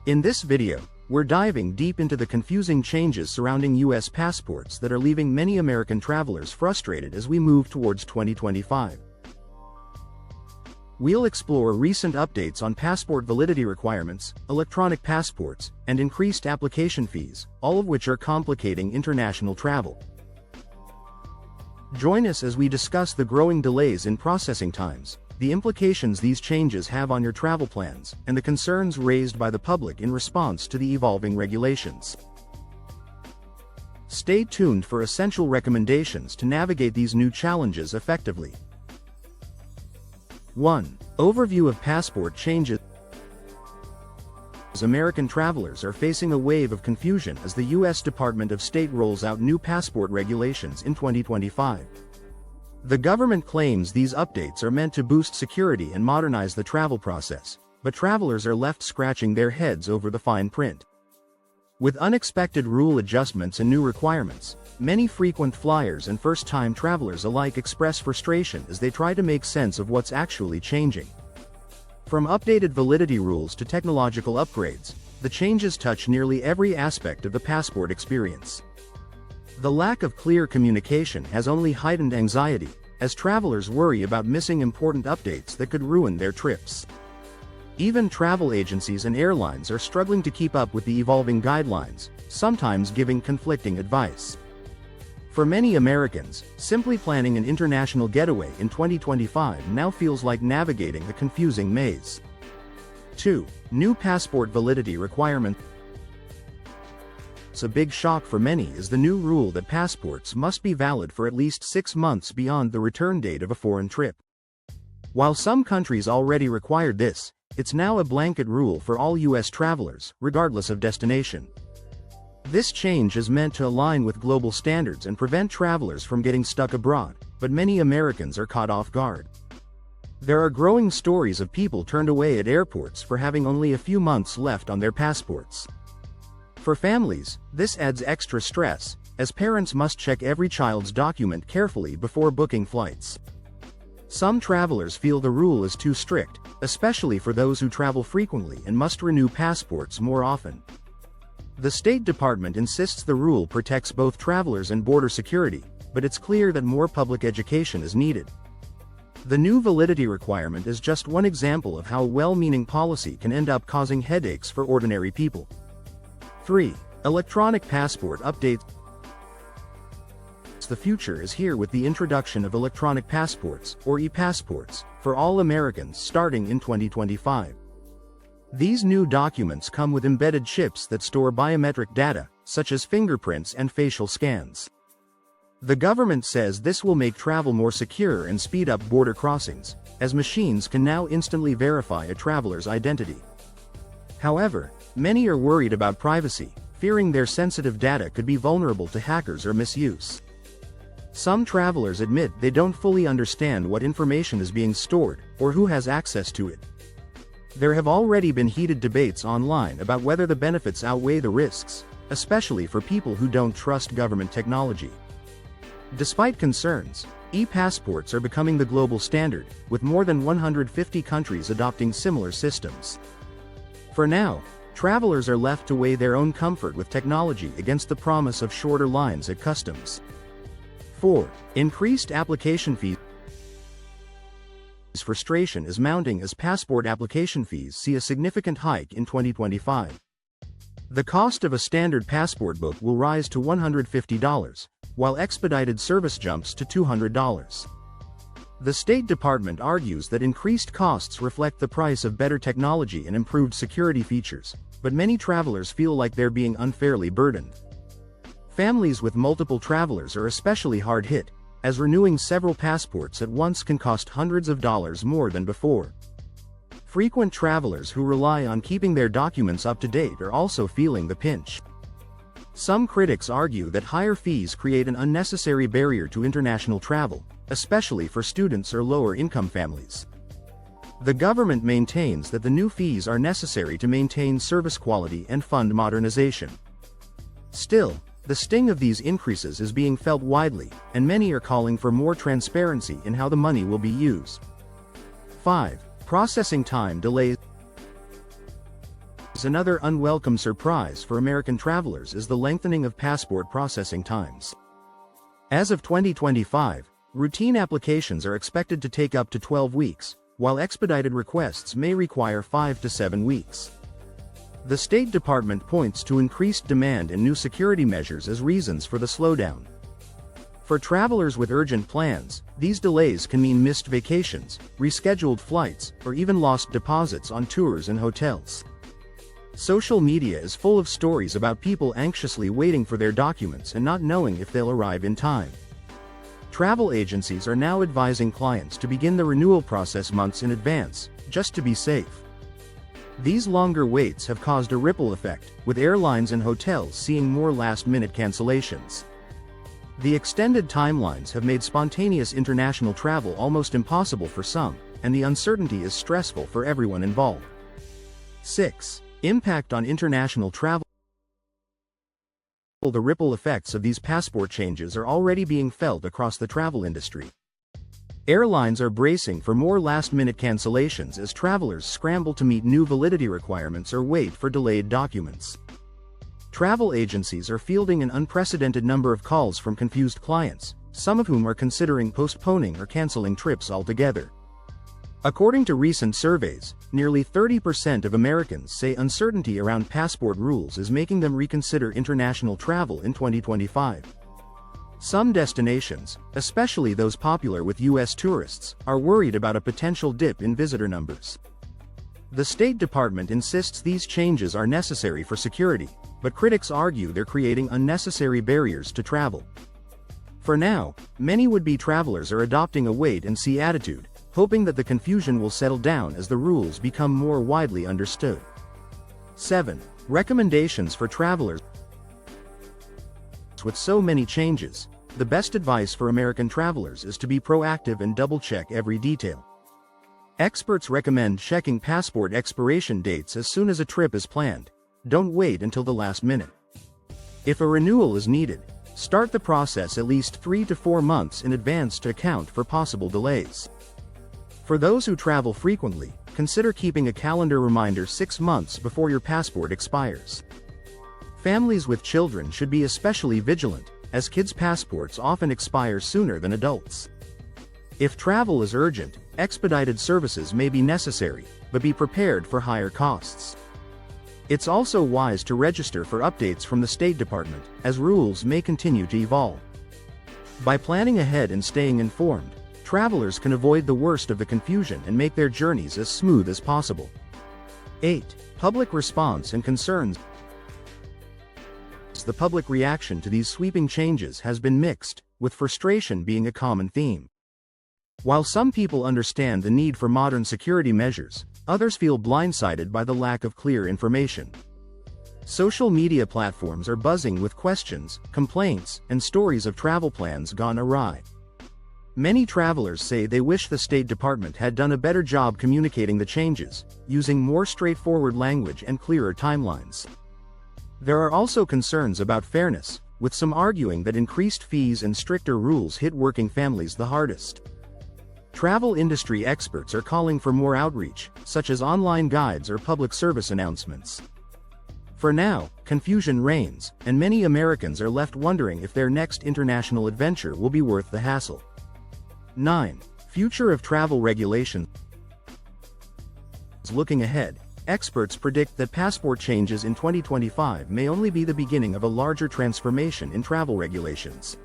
In this video, we're diving deep into the confusing changes surrounding U.S. passports that are leaving many American travelers frustrated as we move towards 2025. We'll explore recent updates on passport validity requirements, electronic passports, and increased application fees, all of which are complicating international travel. Join us as we discuss the growing delays in processing times, the implications these changes have on your travel plans, and the concerns raised by the public in response to the evolving regulations. Stay tuned for essential recommendations to navigate these new challenges effectively. 1. Overview of passport changes. American travelers are facing a wave of confusion as the U.S. Department of State rolls out new passport regulations in 2025. The government claims these updates are meant to boost security and modernize the travel process, but travelers are left scratching their heads over the fine print. With unexpected rule adjustments and new requirements, many frequent flyers and first-time travelers alike express frustration as they try to make sense of what's actually changing. From updated validity rules to technological upgrades, the changes touch nearly every aspect of the passport experience. The lack of clear communication has only heightened anxiety, as travelers worry about missing important updates that could ruin their trips. Even travel agencies and airlines are struggling to keep up with the evolving guidelines, sometimes giving conflicting advice. For many Americans, simply planning an international getaway in 2025 now feels like navigating a confusing maze. 2. New passport validity requirements. A big shock for many is the new rule that passports must be valid for at least 6 months beyond the return date of a foreign trip. While some countries already required this, it's now a blanket rule for all U.S. travelers, regardless of destination. This change is meant to align with global standards and prevent travelers from getting stuck abroad, but many Americans are caught off guard. There are growing stories of people turned away at airports for having only a few months left on their passports. For families, this adds extra stress, as parents must check every child's document carefully before booking flights. Some travelers feel the rule is too strict, especially for those who travel frequently and must renew passports more often. The State Department insists the rule protects both travelers and border security, but it's clear that more public education is needed. The new validity requirement is just one example of how well-meaning policy can end up causing headaches for ordinary people. 3. Electronic passport updates. The future is here with the introduction of electronic passports, or e-passports, for all Americans starting in 2025. These new documents come with embedded chips that store biometric data, such as fingerprints and facial scans. The government says this will make travel more secure and speed up border crossings, as machines can now instantly verify a traveler's identity. However, many are worried about privacy, fearing their sensitive data could be vulnerable to hackers or misuse. Some travelers admit they don't fully understand what information is being stored, or who has access to it. There have already been heated debates online about whether the benefits outweigh the risks, especially for people who don't trust government technology. Despite concerns, e-passports are becoming the global standard, with more than 150 countries adopting similar systems. For now, travelers are left to weigh their own comfort with technology against the promise of shorter lines at customs. 4. Increased application fees. Frustration is mounting as passport application fees see a significant hike in 2025. The cost of a standard passport book will rise to $150, while expedited service jumps to $200. The State Department argues that increased costs reflect the price of better technology and improved security features, but many travelers feel like they're being unfairly burdened. Families with multiple travelers are especially hard hit, as renewing several passports at once can cost hundreds of dollars more than before. Frequent travelers who rely on keeping their documents up to date are also feeling the pinch. Some critics argue that higher fees create an unnecessary barrier to international travel, especially for students or lower-income families. The government maintains that the new fees are necessary to maintain service quality and fund modernization. Still, the sting of these increases is being felt widely, and many are calling for more transparency in how the money will be used. 5. Processing time delays. Another unwelcome surprise for American travelers is the lengthening of passport processing times. As of 2025, routine applications are expected to take up to 12 weeks, while expedited requests may require 5 to 7 weeks. The State Department points to increased demand and new security measures as reasons for the slowdown. For travelers with urgent plans, these delays can mean missed vacations, rescheduled flights, or even lost deposits on tours and hotels. Social media is full of stories about people anxiously waiting for their documents and not knowing if they'll arrive in time. Travel agencies are now advising clients to begin the renewal process months in advance, just to be safe. These longer waits have caused a ripple effect, with airlines and hotels seeing more last-minute cancellations. The extended timelines have made spontaneous international travel almost impossible for some, and the uncertainty is stressful for everyone involved. 6. Impact on international travel. The ripple effects of these passport changes are already being felt across the travel industry. Airlines are bracing for more last-minute cancellations as travelers scramble to meet new validity requirements or wait for delayed documents. Travel agencies are fielding an unprecedented number of calls from confused clients, some of whom are considering postponing or canceling trips altogether. According to recent surveys, nearly 30% of Americans say uncertainty around passport rules is making them reconsider international travel in 2025. Some destinations, especially those popular with U.S. tourists, are worried about a potential dip in visitor numbers. The State Department insists these changes are necessary for security, but critics argue they're creating unnecessary barriers to travel. For now, many would-be travelers are adopting a wait-and-see attitude, hoping that the confusion will settle down as the rules become more widely understood. 7. Recommendations for travelers. With so many changes, the best advice for American travelers is to be proactive and double-check every detail. Experts recommend checking passport expiration dates as soon as a trip is planned. Don't wait until the last minute. If a renewal is needed, start the process at least 3 to 4 months in advance to account for possible delays. For those who travel frequently, consider keeping a calendar reminder 6 months before your passport expires. Families with children should be especially vigilant, as kids' passports often expire sooner than adults. If travel is urgent, expedited services may be necessary, but be prepared for higher costs. It's also wise to register for updates from the State Department, as rules may continue to evolve. By planning ahead and staying informed, travelers can avoid the worst of the confusion and make their journeys as smooth as possible. 8. Public response and concerns. The public reaction to these sweeping changes has been mixed, with frustration being a common theme. While some people understand the need for modern security measures, others feel blindsided by the lack of clear information. Social media platforms are buzzing with questions, complaints, and stories of travel plans gone awry. Many travelers say they wish the State Department had done a better job communicating the changes, using more straightforward language and clearer timelines. There are also concerns about fairness, with some arguing that increased fees and stricter rules hit working families the hardest. Travel industry experts are calling for more outreach, such as online guides or public service announcements. For now, confusion reigns, and many Americans are left wondering if their next international adventure will be worth the hassle. 9. Future of travel regulations. Looking ahead, experts predict that passport changes in 2025 may only be the beginning of a larger transformation in travel regulations.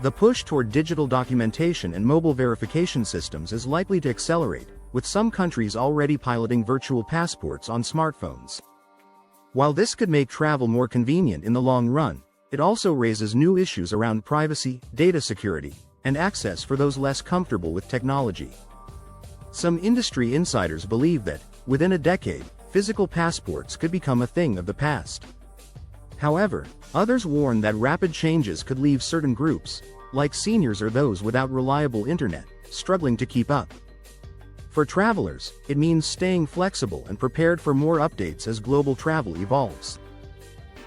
The push toward digital documentation and mobile verification systems is likely to accelerate, with some countries already piloting virtual passports on smartphones. While this could make travel more convenient in the long run, it also raises new issues around privacy, data security, and access for those less comfortable with technology. Some industry insiders believe that, within a decade, physical passports could become a thing of the past. However, others warn that rapid changes could leave certain groups, like seniors or those without reliable internet, struggling to keep up. For travelers, it means staying flexible and prepared for more updates as global travel evolves.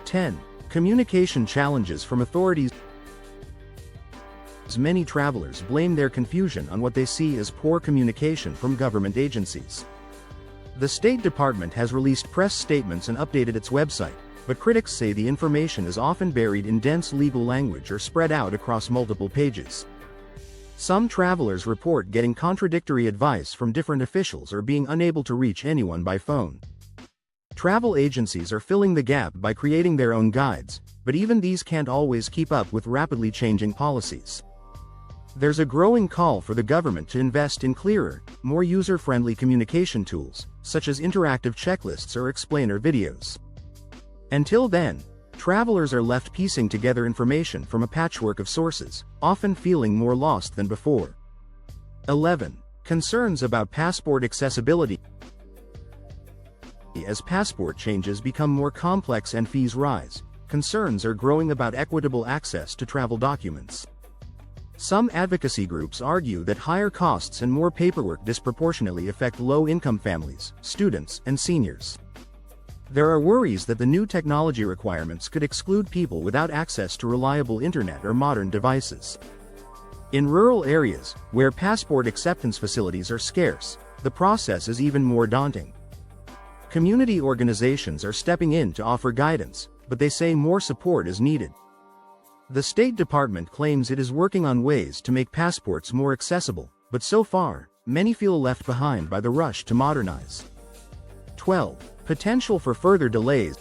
10. Communication challenges from authorities. Many travelers blame their confusion on what they see as poor communication from government agencies. The State Department has released press statements and updated its website, but critics say the information is often buried in dense legal language or spread out across multiple pages. Some travelers report getting contradictory advice from different officials or being unable to reach anyone by phone. Travel agencies are filling the gap by creating their own guides, but even these can't always keep up with rapidly changing policies. There's a growing call for the government to invest in clearer, more user-friendly communication tools, such as interactive checklists or explainer videos. Until then, travelers are left piecing together information from a patchwork of sources, often feeling more lost than before. 11. Concerns about passport accessibility. As passport changes become more complex and fees rise, concerns are growing about equitable access to travel documents. Some advocacy groups argue that higher costs and more paperwork disproportionately affect low-income families, students, and seniors. There are worries that the new technology requirements could exclude people without access to reliable internet or modern devices. In rural areas, where passport acceptance facilities are scarce, the process is even more daunting. Community organizations are stepping in to offer guidance, but they say more support is needed. The State Department claims it is working on ways to make passports more accessible, but so far, many feel left behind by the rush to modernize. 12. Potential for further delays.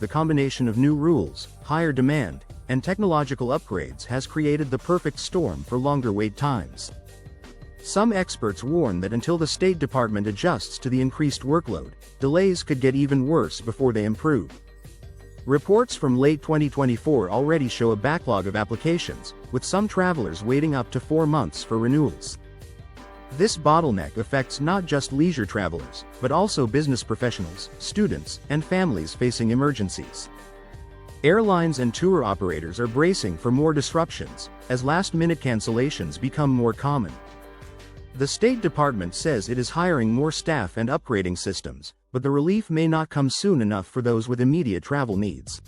The combination of new rules, higher demand, and technological upgrades has created the perfect storm for longer wait times. Some experts warn that until the State Department adjusts to the increased workload, delays could get even worse before they improve. Reports from late 2024 already show a backlog of applications, with some travelers waiting up to 4 months for renewals. This bottleneck affects not just leisure travelers, but also business professionals, students, and families facing emergencies. Airlines and tour operators are bracing for more disruptions, as last-minute cancellations become more common. The State Department says it is hiring more staff and upgrading systems, but the relief may not come soon enough for those with immediate travel needs.